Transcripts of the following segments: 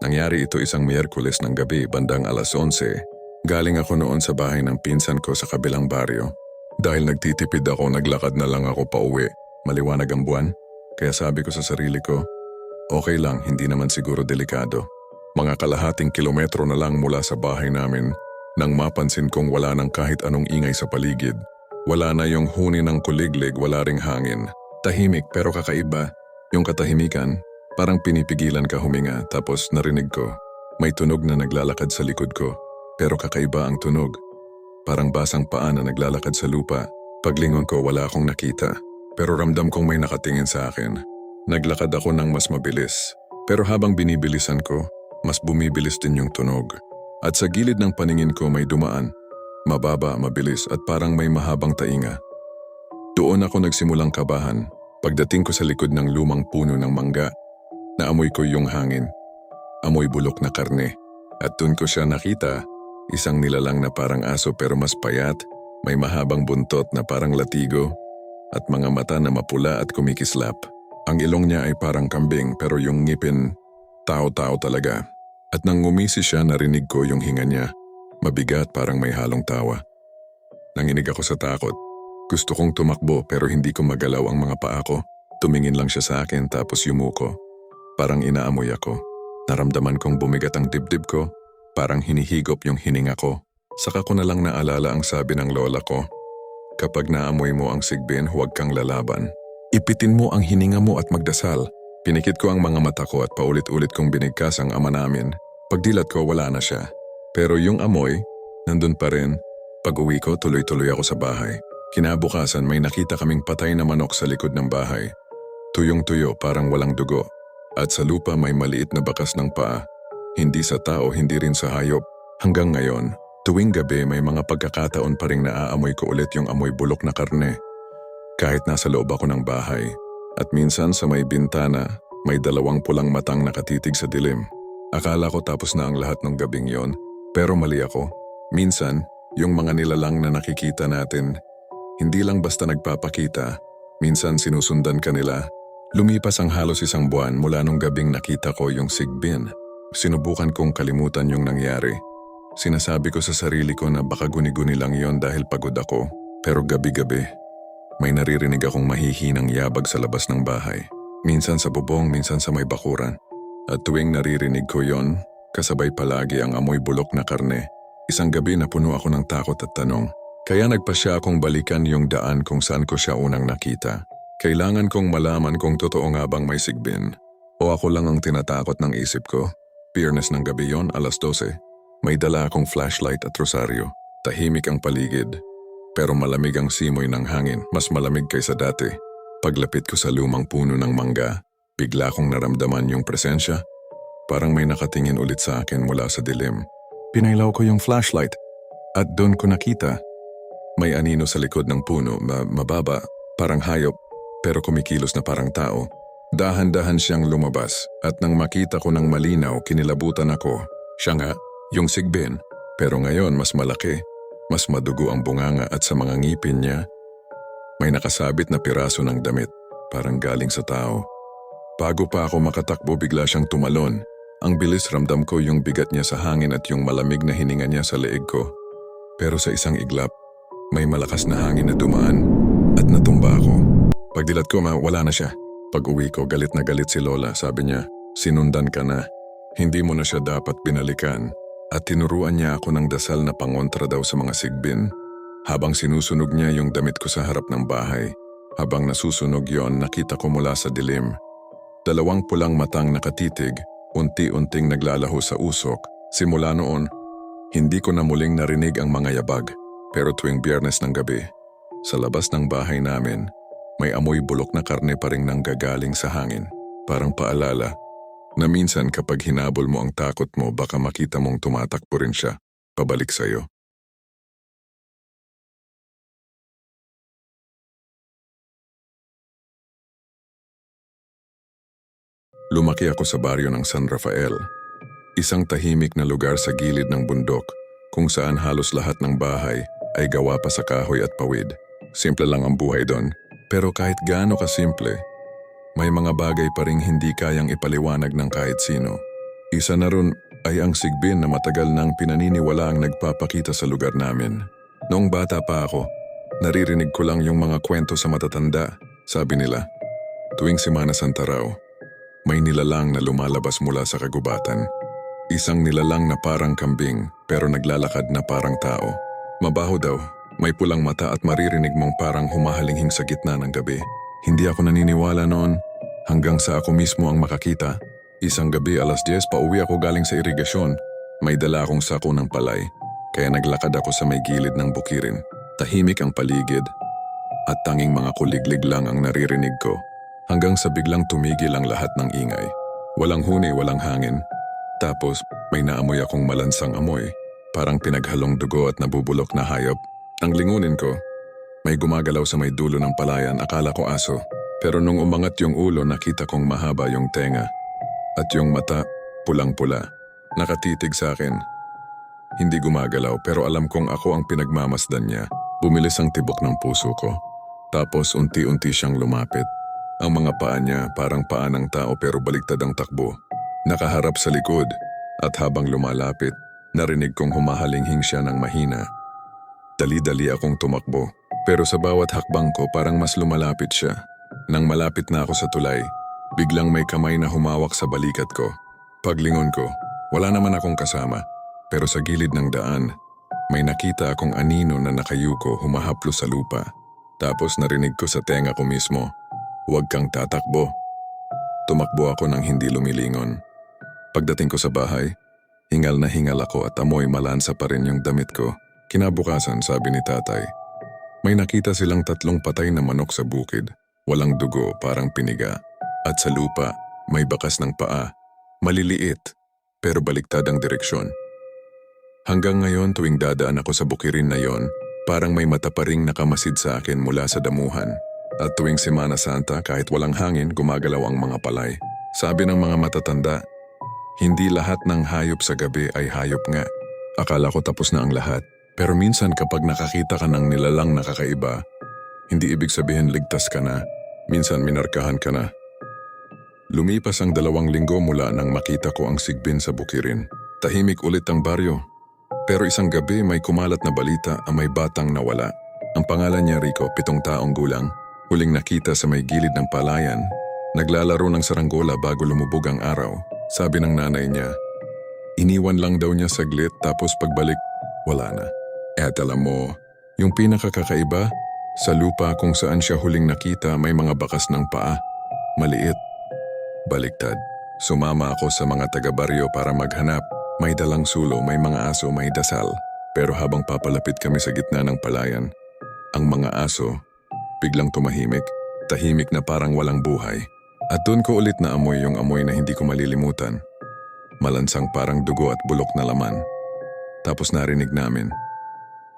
Nangyari ito isang Miyerkules ng gabi bandang 11:00. Galing ako noon sa bahay ng pinsan ko sa kabilang baryo. Dahil nagtitipid ako, naglakad na lang ako pauwi. Maliwanag ang buwan, kaya sabi ko sa sarili ko, okay lang, hindi naman siguro delikado. Mga kalahating kilometro na lang mula sa bahay namin nang mapansin kong wala nang kahit anong ingay sa paligid. Wala na yung huni ng kuliglig, wala ring hangin. Tahimik pero kakaiba. Yung katahimikan, parang pinipigilan ka huminga. Tapos narinig ko, may tunog na naglalakad sa likod ko. Pero kakaiba ang tunog. Parang basang paa na naglalakad sa lupa. Paglingon ko, wala akong nakita. Pero ramdam kong may nakatingin sa akin. Naglakad ako ng mas mabilis. Pero habang binibilisan ko, mas bumibilis din yung tunog. At sa gilid ng paningin ko may dumaan. Mababa, mabilis at parang may mahabang tainga. Doon ako nagsimulang kabahan. Pagdating ko sa likod ng lumang puno ng mangga, naamoy ko yung hangin. Amoy bulok na karne. At doon ko siya nakita, isang nilalang na parang aso pero mas payat, may mahabang buntot na parang latigo, at mga mata na mapula at kumikislap. Ang ilong niya ay parang kambing pero yung ngipin, tao-tao talaga. At nang ngumisi siya, narinig ko yung hinga niya. Mabigat, parang may halong tawa. Nanginig ako sa takot. Gusto kong tumakbo pero hindi ko magalaw ang mga paa ko. Tumingin lang siya sa akin tapos yumuko. Parang inaamoy ako. Naramdaman kong bumigat ang dibdib ko. Parang hinihigop yung hininga ko. Saka ko na lang naalala ang sabi ng lola ko. Kapag naamoy mo ang sigbin, huwag kang lalaban. Ipitin mo ang hininga mo at magdasal. Pinikit ko ang mga mata ko at paulit-ulit kong binigkas ang ama namin. Pagdilat ko, wala na siya. Pero yung amoy, nandun pa rin. Pag-uwi ko, tuloy-tuloy ako sa bahay. Kinabukasan, may nakita kaming patay na manok sa likod ng bahay. Tuyong-tuyo, parang walang dugo. At sa lupa may maliit na bakas ng paa. Hindi sa tao, hindi rin sa hayop. Hanggang ngayon, tuwing gabi may mga pagkakataon pa ring naaamoy ko ulit yung amoy bulok na karne. Kahit nasa loob ako ng bahay. At minsan sa may bintana, may dalawang pulang matang nakatitig sa dilim. Akala ko tapos na ang lahat ng gabing yon, pero mali ako. Minsan, yung mga nilalang na nakikita natin, hindi lang basta nagpapakita, minsan sinusundan ka nila. Lumipas ang halos isang buwan mula nung gabing nakita ko yung sigbin. Sinubukan kong kalimutan yung nangyari. Sinasabi ko sa sarili ko na baka guni-guni lang yon dahil pagod ako. Pero gabi-gabi, may naririnig akong mahihinang yabag sa labas ng bahay. Minsan sa bubong, minsan sa may bakuran. At tuwing naririnig ko yon, kasabay palagi ang amoy bulok na karne. Isang gabi napuno ako ng takot at tanong. Kaya nagpasya akong balikan yung daan kung saan ko siya unang nakita. Kailangan kong malaman kung totoo nga bang may sigbin. O ako lang ang tinatakot ng isip ko. Biyernes ng gabi yon, 12:00. May dala akong flashlight at rosaryo. Tahimik ang paligid. Pero malamig ang simoy ng hangin, mas malamig kaysa dati. Paglapit ko sa lumang puno ng mangga, bigla kong naramdaman yung presensya. Parang may nakatingin ulit sa akin mula sa dilim. Pinailaw ko yung flashlight at doon ko nakita. May anino sa likod ng puno, mababa, parang hayop, pero kumikilos na parang tao. Dahan-dahan siyang lumabas at nang makita ko ng malinaw, kinilabutan ako. Siya nga, yung sigbin, pero ngayon mas malaki, mas madugo ang bunganga at sa mga ngipin niya, may nakasabit na piraso ng damit, parang galing sa tao. Bago pa ako makatakbo, bigla siyang tumalon. Ang bilis, ramdam ko yung bigat niya sa hangin at yung malamig na hininga niya sa leeg ko. Pero sa isang iglap, may malakas na hangin na dumaan at natumba ako. Pagdilat ko, wala na siya. Pag-uwi ko, galit na galit si Lola. Sabi niya, sinundan ka na. Hindi mo na siya dapat binalikan. At tinuruan niya ako ng dasal na pangontra daw sa mga sigbin. Habang sinusunog niya yung damit ko sa harap ng bahay. Habang nasusunog yon, nakita ko mula sa dilim. Dalawang pulang matang nakatitig, unti-unting naglalaho sa usok. Simula noon, hindi ko na muling narinig ang mga yabag. Pero tuwing Biyernes ng gabi, sa labas ng bahay namin, may amoy bulok na karne pa ring nanggagaling sa hangin. Parang paalala na minsan kapag hinabol mo ang takot mo, baka makita mong tumatakbo rin siya, pabalik sa'yo. Lumaki ako sa baryo ng San Rafael, isang tahimik na lugar sa gilid ng bundok kung saan halos lahat ng bahay ay gawa pa sa kahoy at pawid. Simple lang ang buhay doon, pero kahit gaano kasimple, may mga bagay pa ring hindi kayang ipaliwanag ng kahit sino. Isa na ron ay ang sigbin na matagal nang pinaniniwala ang nagpapakita sa lugar namin. Noong bata pa ako, naririnig ko lang yung mga kwento sa matatanda. Sabi nila, tuwing Semana Santa raw, may nilalang na lumalabas mula sa kagubatan. Isang nilalang na parang kambing pero naglalakad na parang tao. Mabaho daw, may pulang mata at maririnig mong parang humahalinghing sa gitna ng gabi. Hindi ako naniniwala noon hanggang sa ako mismo ang makakita. Isang gabi 10:00 pauwi ako galing sa irigasyon. May dala akong sako ng palay, kaya naglakad ako sa may gilid ng bukirin. Tahimik ang paligid at tanging mga kuliglig lang ang naririnig ko hanggang sa biglang tumigil ang lahat ng ingay. Walang huni, walang hangin. Tapos may naamoy akong malansang amoy, parang pinaghalong dugo at nabubulok na hayop. Ang lingunin ko, may gumagalaw sa may dulo ng palayan, akala ko aso. Pero nung umangat yung ulo nakita kong mahaba yung tenga. At yung mata, pulang-pula, nakatitig sa akin. Hindi gumagalaw pero alam kong ako ang pinagmamasdan niya. Bumilis ang tibok ng puso ko. Tapos unti-unti siyang lumapit. Ang mga paa niya parang paa ng tao pero baliktad ang takbo. Nakaharap sa likod at habang lumalapit, narinig kong humahalinghing siya ng mahina. Dali-dali akong tumakbo pero sa bawat hakbang ko parang mas lumalapit siya. Nang malapit na ako sa tulay, biglang may kamay na humawak sa balikat ko. Paglingon ko, wala naman akong kasama. Pero sa gilid ng daan, may nakita akong anino na nakayuko humahaplos sa lupa. Tapos narinig ko sa tenga ko mismo, "Huwag kang tatakbo." Tumakbo ako nang hindi lumilingon. Pagdating ko sa bahay, hingal na hingal ako at amoy malansa pa rin yung damit ko. Kinabukasan, sabi ni tatay, may nakita silang 3 patay na manok sa bukid. Walang dugo, parang piniga. At sa lupa, may bakas ng paa. Maliliit, pero baliktad ang direksyon. Hanggang ngayon tuwing dadaan ako sa bukirin na yon, parang may mata pa ring nakamasid sa akin mula sa damuhan. At tuwing Semana Santa, kahit walang hangin, gumagalaw ang mga palay. Sabi ng mga matatanda, hindi lahat ng hayop sa gabi ay hayop nga. Akala ko tapos na ang lahat. Pero minsan kapag nakakita ka ng nilalang na kakaiba, hindi ibig sabihin ligtas ka na. Minsan minarkahan ka na. Lumipas ang 2 linggo mula nang makita ko ang sigbin sa bukirin. Tahimik ulit ang baryo. Pero isang gabi may kumalat na balita ang may batang nawala. Ang pangalan niya Rico, 7 taong gulang. Huling nakita sa may gilid ng palayan. Naglalaro ng saranggola bago lumubog ang araw. Sabi ng nanay niya, iniwan lang daw niya saglit tapos pagbalik, wala na. At alam mo, yung pinakakakaiba, sa lupa kung saan siya huling nakita may mga bakas ng paa. Maliit. Baliktad. Sumama ako sa mga taga-baryo para maghanap. May dalang sulo, may mga aso, may dasal. Pero habang papalapit kami sa gitna ng palayan, ang mga aso biglang tumahimik. Tahimik na parang walang buhay. At doon ko ulit na amoy yung amoy na hindi ko malilimutan. Malansang parang dugo at bulok na laman. Tapos narinig namin,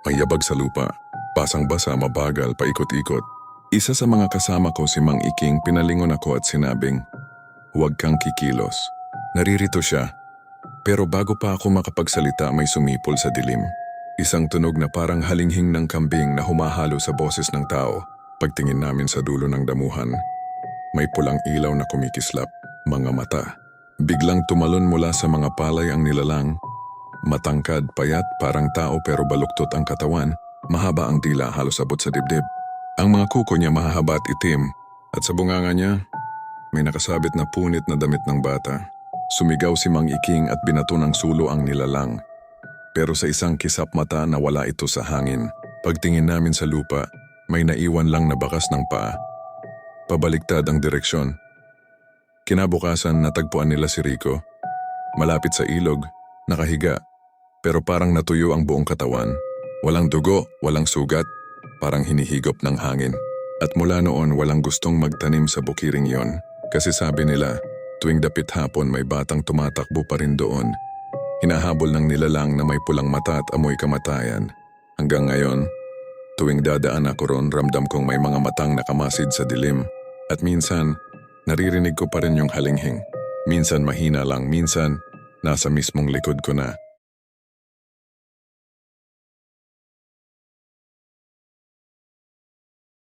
may yabag sa lupa. Basang-basa, mabagal, paikot-ikot. Isa sa mga kasama ko si Mang Iking, pinalingon ako at sinabing, huwag kang kikilos. Naririto siya. Pero bago pa ako makapagsalita may sumipol sa dilim. Isang tunog na parang halinghing ng kambing na humahalo sa boses ng tao. Pagtingin namin sa dulo ng damuhan, may pulang ilaw na kumikislap, mga mata. Biglang tumalon mula sa mga palay ang nilalang. Matangkad, payat, parang tao pero baluktot ang katawan. Mahaba ang dila, halos abot sa dibdib. Ang mga kuko niya mahahaba at itim. At sa bunganga niya, may nakasabit na punit na damit ng bata. Sumigaw si Mang Iking at binato ng sulo ang nilalang. Pero sa isang kisap mata nawala ito sa hangin. Pagtingin namin sa lupa, may naiwan lang na bakas ng paa. Pabaliktad ang direksyon. Kinabukasan natagpuan nila si Rico. Malapit sa ilog, nakahiga. Pero parang natuyo ang buong katawan. Walang dugo, walang sugat, parang hinihigop ng hangin. At mula noon walang gustong magtanim sa bukiring yon. Kasi sabi nila, tuwing dapit hapon may batang tumatakbo pa rin doon. Hinahabol ng nilalang na may pulang mata at amoy kamatayan. Hanggang ngayon, tuwing dadaan ako ron ramdam kong may mga matang nakamasid sa dilim. At minsan, naririnig ko pa rin yung halinghing. Minsan mahina lang, minsan nasa mismong likod ko na.